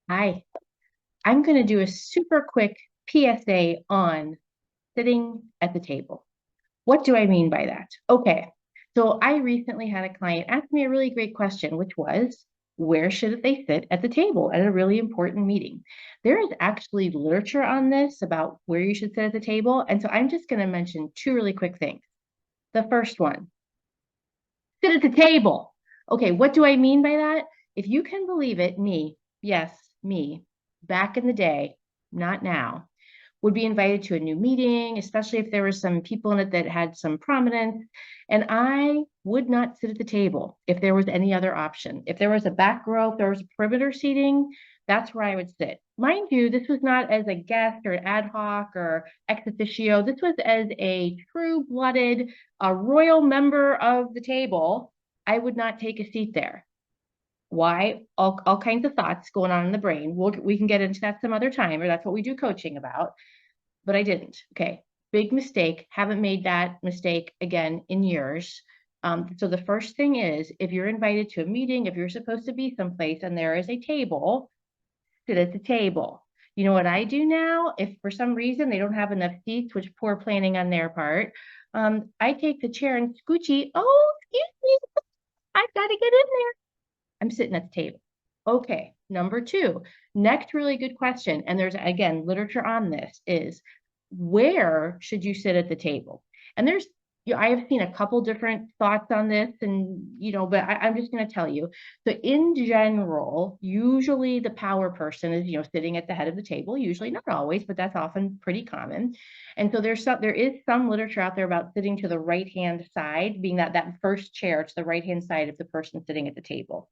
Hi, I'm going to do a super quick PSA on sitting at the table. What do I mean by that? Okay, so I recently had a client ask me a really great question, which was, where should they sit at the table at a really important meeting? There is actually literature on this about where you should sit at the table. And so I'm just going to mention two really quick things. The first one, sit at the table. Okay, what do I mean by that? If you can believe it, me, yes, me, back in the day, not now, would be invited to a new meeting, especially if there were some people in it that had some prominence. And I would not sit at the table if there was any other option. If there was a back row, if there was perimeter seating, that's where I would sit. Mind you, this was not as a guest or ad hoc or ex officio. This was as a true-blooded, a royal member of the table. I would not take a seat there. Why? All kinds of thoughts going on in the brain. We can get into that some other time, or that's what we do coaching about. But I didn't. Okay. Big mistake. Haven't made that mistake again in years. So the first thing is, if you're invited to a meeting, if you're supposed to be someplace and there is a table, sit at the table. You know what I do now? If for some reason they don't have enough seats, which poor planning on their part, I take the chair and scoochy. Oh, excuse me, I've got to get in there. I'm sitting at the table. Okay, number two, next really good question, and there's again literature on this, is where should you sit at the table? And there's, I have seen a couple different thoughts on this, and but I'm just going to tell you. So in general, usually the power person is sitting at the head of the table. Usually, not always, but that's often pretty common. And so there is some literature out there about sitting to the right hand side, being that first chair to the right hand side of the person sitting at the table.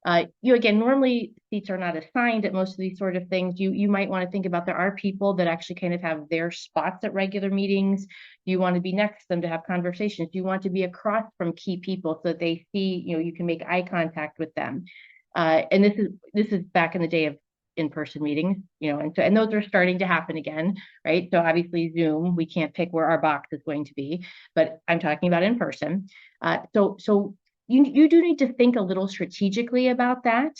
Again, normally seats are not assigned at most of these sort of things. You might want to think about, there are people that actually kind of have their spots at regular meetings. You want to be next to them to have conversations. You want to be across from key people so that they see, you can make eye contact with them. And this is back in the day of in-person meetings, and those are starting to happen again, right? So obviously Zoom, we can't pick where our box is going to be, but I'm talking about in person. So you do need to think a little strategically about that,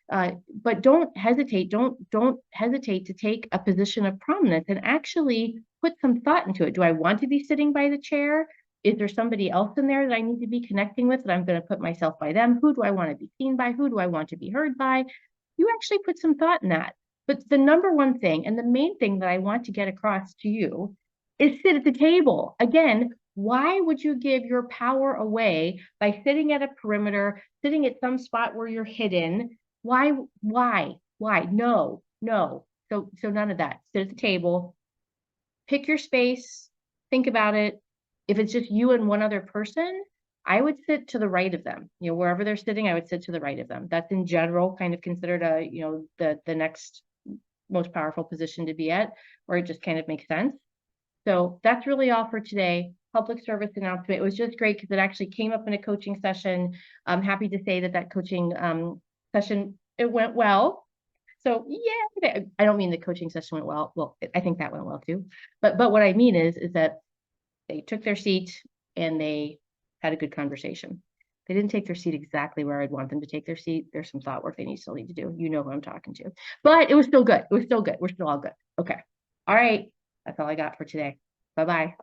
but don't hesitate. Don't hesitate to take a position of prominence and actually put some thought into it. Do I want to be sitting by the chair? Is there somebody else in there that I need to be connecting with that I'm going to put myself by them? Who do I want to be seen by? Who do I want to be heard by? You actually put some thought in that. But the number one thing and the main thing that I want to get across to you is sit at the table. Again, why would you give your power away by sitting at a perimeter, sitting at some spot where you're hidden? Why? No, no. So none of that. Sit at the table, pick your space, think about it. If it's just you and one other person, I would sit to the right of them. Wherever they're sitting, I would sit to the right of them. That's in general kind of considered the next most powerful position to be at, or it just kind of makes sense. So that's really all for today. Public service announcement. It was just great because it actually came up in a coaching session. I'm happy to say that coaching session, it went well. So yeah, I don't mean the coaching session went well. Well, I think that went well too. But what I mean is that they took their seat and they had a good conversation. They didn't take their seat exactly where I'd want them to take their seat. There's some thought work they still need to do. You know who I'm talking to. But it was still good. It was still good. We're still all good. Okay. All right. That's all I got for today. Bye-bye.